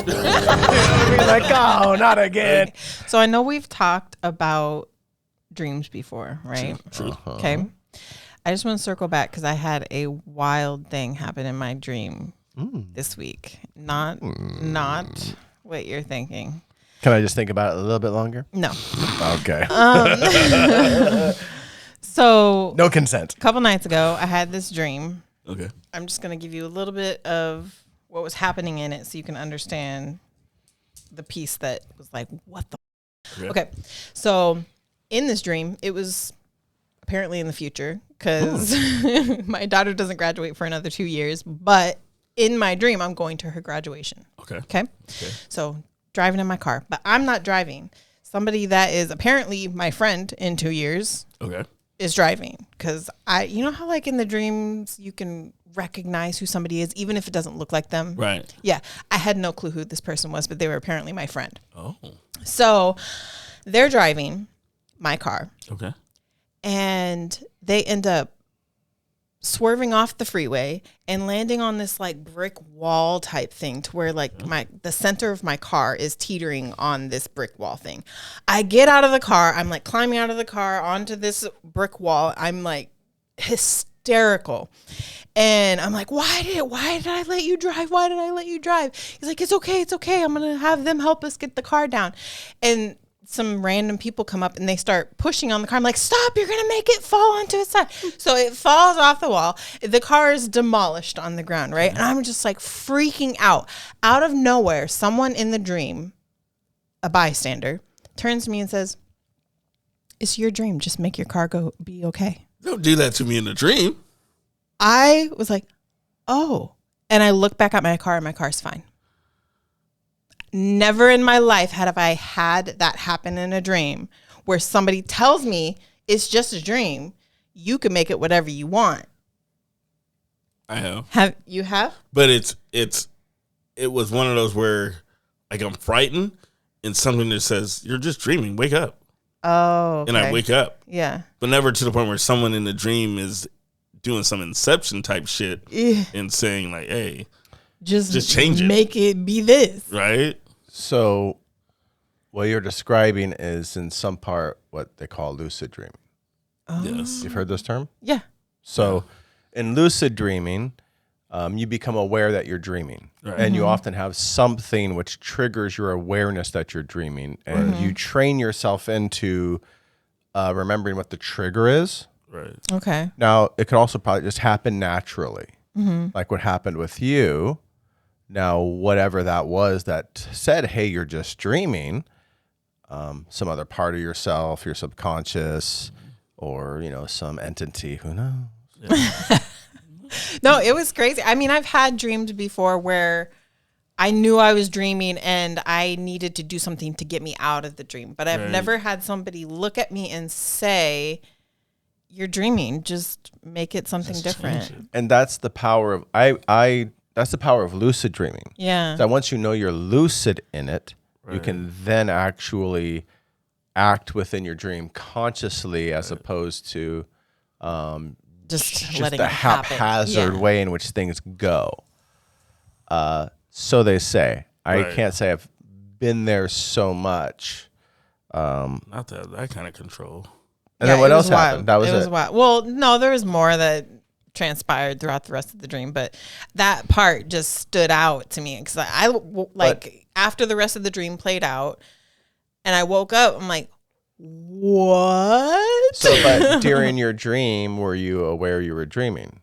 I'd be like, oh, not again. So I know we've talked about dreams before, right? True. Okay. I just want to circle back because I had a wild thing happen in my dream this week. Not what you're thinking. Can I just think about it a little bit longer? No. Okay. So no consent. a couple nights ago, I had this dream. Okay. I'm just going to give you a little bit of what was happening in it so you can understand the piece that was like, what the Okay. So in this dream, it was apparently in the future because my daughter doesn't graduate for another 2 years, but in my dream, I'm going to her graduation. Okay. So driving in my car, but I'm not driving. Somebody that is apparently my friend in 2 years is driving because you know how like in the dreams you can recognize who somebody is even if it doesn't look like them. Right. Yeah. I had no clue who this person was, but they were apparently my friend. Oh. So they're driving my car. Okay. And they end up swerving off the freeway and landing on this like brick wall type thing to where like the center of my car is teetering on this brick wall thing. I get out of the car. I'm like climbing out of the car onto this brick wall. I'm like hysterical. And I'm like, why did I let you drive? Why did I let you drive? He's like, it's okay. I'm going to have them help us get the car down. And some random people come up and they start pushing on the car. I'm like, stop, you're going to make it fall onto its side. So it falls off the wall. The car is demolished on the ground, right? And I'm just like freaking out. Out of nowhere, someone in the dream, a bystander, turns to me and says, it's your dream. Just make your car be okay. Don't do that to me in a dream. I was like, oh. And I look back at my car and my car's fine. Never in my life have I had that happen in a dream where somebody tells me it's just a dream. You can make it whatever you want. I have. You have? But it was one of those where like I'm frightened and something that says, you're just dreaming, wake up. Oh, okay. And I wake up. Yeah. But never to the point where someone in the dream is doing some Inception type shit and saying like, hey, just change it. Make it be this. Right? So what you're describing is in some part what they call lucid dreaming. Oh. Yes. You've heard this term? Yeah. So in lucid dreaming, you become aware that you're dreaming. Right. And you often have something which triggers your awareness that you're dreaming. And you train yourself into remembering what the trigger is. Right. Okay. Now, it could also probably just happen naturally, like what happened with you. Now, whatever that was that said, hey, you're just dreaming, some other part of yourself, your subconscious, or, some entity, who knows? Yeah. No, it was crazy. I mean, I've had dreams before where I knew I was dreaming and I needed to do something to get me out of the dream. But I've never had somebody look at me and say, you're dreaming, just make it something different. And that's the power of that's the power of lucid dreaming. Yeah. That once you know you're lucid in it, you can then actually act within your dream consciously as opposed to just letting the it happen. haphazard way in which things go. So they say. I can't say I've been there so much. Not that kind of control. And then what else happened? That was it. Wild. Well, no, there was more that transpired throughout the rest of the dream, but that part just stood out to me because after the rest of the dream played out and I woke up, I'm like, what? So, but during your dream, were you aware you were dreaming?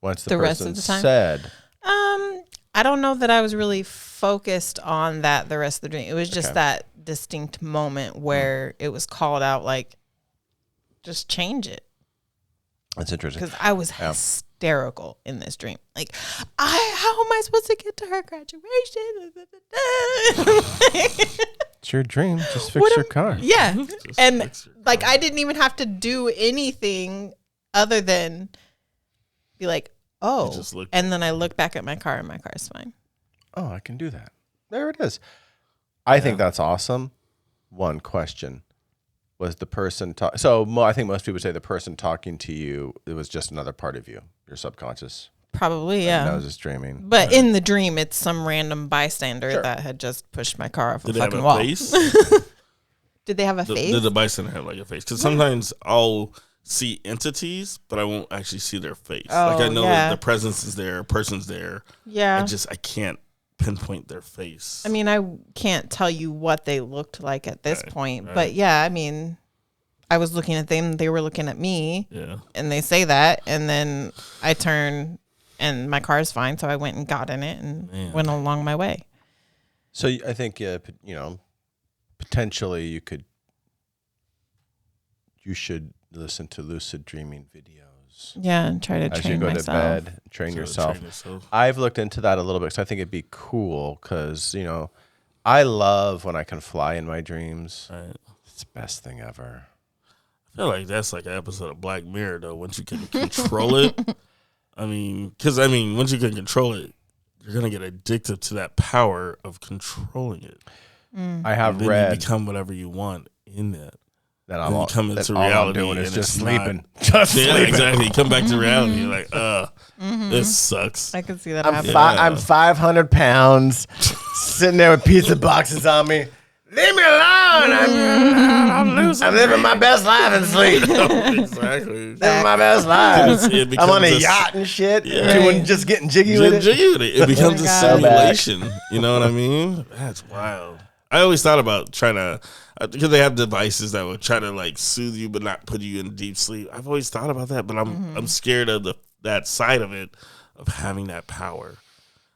Once the rest person of the time said, I don't know that I was really focused on that the rest of the dream. It was just that distinct moment where it was called out, like, just change it. That's interesting. Because I was hysterical in this dream. Like, how am I supposed to get to her graduation? It's your dream. Just fix your car. Yeah. And like, I didn't even have to do anything other than be like, oh. And then I look back at my car and my car's fine. Oh, I can do that. There it is. I think that's awesome. One question. Was the person I think most people say the person talking to you, it was just another part of you, your subconscious Probably, yeah. I was just dreaming. But in the dream, it's some random bystander that had just pushed my car off a fucking wall. Face? Did they have a face? Did the bystander have like a face? Because sometimes I'll see entities, but I won't actually see their face. Like I know the presence is there, a person's there. Yeah. I can't pinpoint their face. I mean, I can't tell you what they looked like at this point, but yeah, I mean, I was looking at them, they were looking at me. Yeah. And they say that, and then I turn and my car is fine, so I went and got in it and went along my way. So I think potentially you should listen to lucid dreaming videos. Yeah, and try to train myself. As you go to bed, train yourself. I've looked into that a little bit, so I think it'd be cool because, I love when I can fly in my dreams. Right. It's the best thing ever. I feel like that's like an episode of Black Mirror, though, once you can control it. Once you can control it, you're going to get addicted to that power of controlling it. I have read. You become whatever you want in that. All reality. I'm doing is just sleeping. Sleeping. Exactly. You come back to reality. You're like, this sucks. I can see that I'm 500 pounds, sitting there with pizza boxes on me. Leave me alone. I'm living my best life in sleep. Exactly. Living my best life. I'm on a yacht and shit. Doing just getting jiggy with it. It becomes a simulation. You know what I mean? That's wild. I always thought about trying to, because they have devices that would try to like soothe you but not put you in deep sleep. I've always thought about that, but I'm scared of that side of it, of having that power,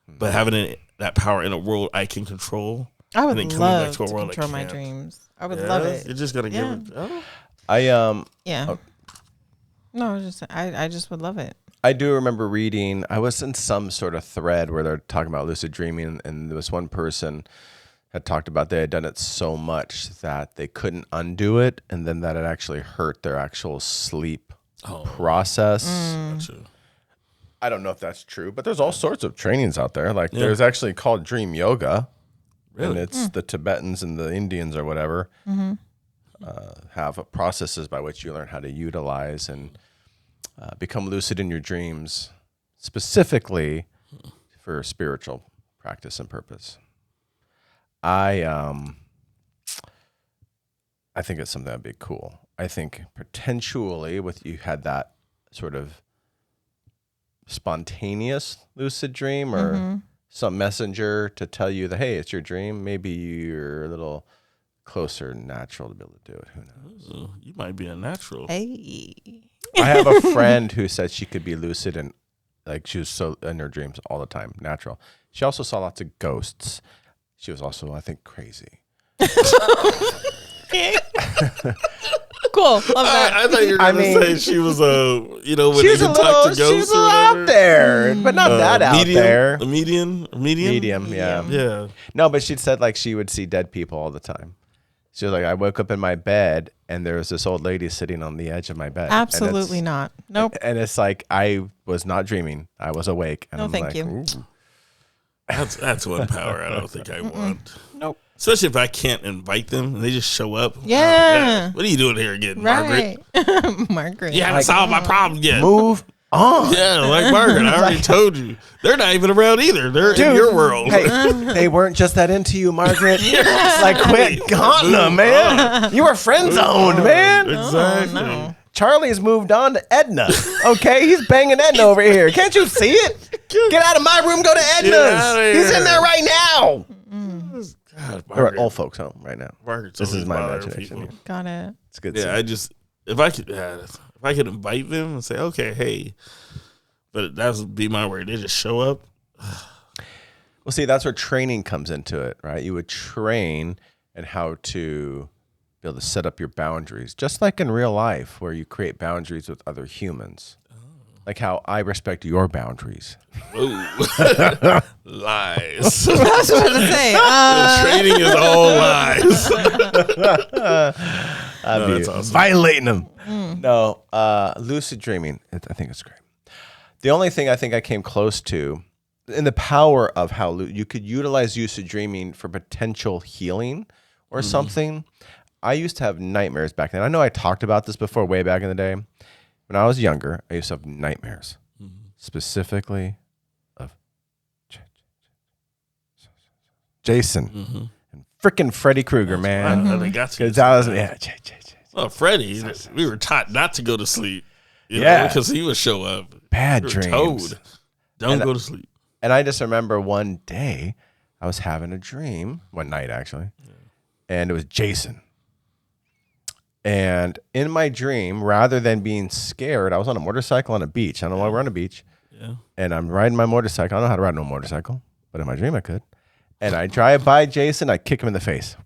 but having that power in a world I can control. I would love to control my dreams. I would love it. You're just gonna give it. No, I just would love it. I do remember reading. I was in some sort of thread where they're talking about lucid dreaming, and there was one person had talked about they had done it so much that they couldn't undo it, and then that it actually hurt their actual sleep process. Gotcha. I don't know if that's true, but there's all sorts of trainings out there. Like there's actually called dream yoga. Really? And it's the Tibetans and the Indians or whatever have processes by which you learn how to utilize and become lucid in your dreams, specifically for spiritual practice and purpose. I think it's something that'd be cool. I think potentially with you had that sort of spontaneous lucid dream or some messenger to tell you that, hey, it's your dream. Maybe you're a little closer natural to be able to do it. Who knows? You might be a natural. Hey. I have a friend who said she could be lucid and like she was so in her dreams all the time, natural. She also saw lots of ghosts. She was also, I think, crazy. Cool. Love that. I thought you were going to say she was when you can talk to ghosts. She was a little out there, but not that out there. A medium, yeah. Yeah. No, but she said like she would see dead people all the time. She was like, I woke up in my bed and there was this old lady sitting on the edge of my bed. Absolutely not. Nope. And it's like I was not dreaming. I was awake. And no, I'm thank like, you. Ooh. That's one power I don't think I want. Nope. Especially if I can't invite them and they just show up. Yeah. What are you doing here again, Margaret? Margaret. You haven't solved my problem yet. Move on. Yeah, like Margaret. I already told you. They're not even around either. They're in your world. Hey, they weren't just that into you, Margaret. Like, quit haunting them, man. You were friend zoned, man. Exactly. No. Charlie's moved on to Edna. Okay, he's banging Edna over here. Can't you see it? Get out of my room, go to Edna's. He's in there right now. God, we're at old folks' home right now. Margaret's this is my imagination. Got it. It's good. Yeah, if I could invite them and say, okay, hey, but that would be my word. They just show up. Well, see, that's where training comes into it, right? You would train in how to be able to set up your boundaries, just like in real life, where you create boundaries with other humans. Like how I respect your boundaries. Lies. That's what I was going to say. Training is all lies. That's awesome. Violating them. No, lucid dreaming, I think it's great. The only thing I think I came close to, in the power of how you could utilize lucid dreaming for potential healing or something. I used to have nightmares back then. I know I talked about this before way back in the day. When I was younger, I used to have nightmares. specifically of Jason and freaking Freddy Krueger, man. Wow, they got you. Because I was, Well, Freddy, we were taught not to go to sleep. Yeah. Because he would show up. bad We were dreams. told, don't go to sleep. And I just remember one day I was having a dream, one night actually, and it was Jason. And in my dream, rather than being scared, I was on a motorcycle on a beach. I don't know why we're on a beach. Yeah. And I'm riding my motorcycle. I don't know how to ride no motorcycle, but in my dream I could. And I drive by Jason, I kick him in the face.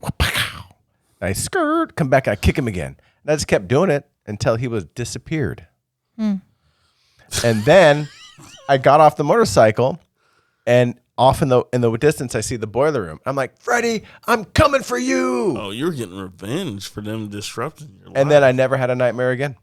I skirt, come back, I kick him again. And I just kept doing it until he was disappeared. And then I got off the motorcycle, and off in the distance, I see the boiler room. I'm like, Freddy, I'm coming for you. Oh, you're getting revenge for them disrupting your life. And then I never had a nightmare again.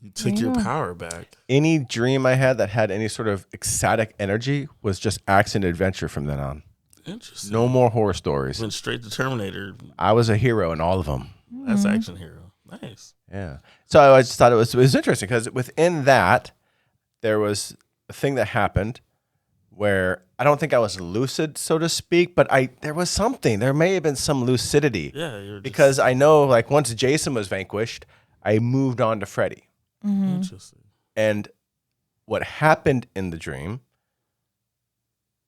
You took your power back. Any dream I had that had any sort of ecstatic energy was just action adventure from then on. Interesting. No more horror stories. Went straight to Terminator. I was a hero in all of them. That's action hero. Nice. Yeah. So I just thought it was interesting because within that, there was a thing that happened where I don't think I was lucid, so to speak, but there was something. There may have been some lucidity. Yeah. Because I know, like, once Jason was vanquished, I moved on to Freddy. Interesting. And what happened in the dream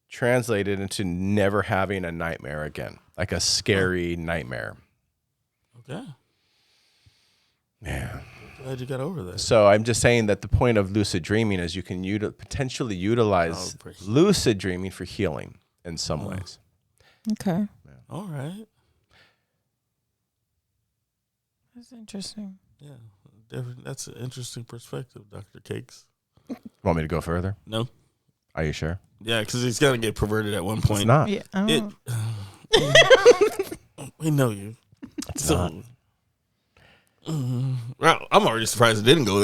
translated into never having a nightmare again, like a scary nightmare. Okay. Yeah. Glad you got over that. So I'm just saying that the point of lucid dreaming is you can potentially utilize lucid dreaming for healing in some ways. Okay. Yeah. All right. That's interesting. Yeah. That's an interesting perspective, Dr. Cakes. Want me to go further? No. Are you sure? Yeah, because he's going to get perverted at one point. It's not. Yeah. We know you. It's not. Well, I'm already surprised it didn't go there.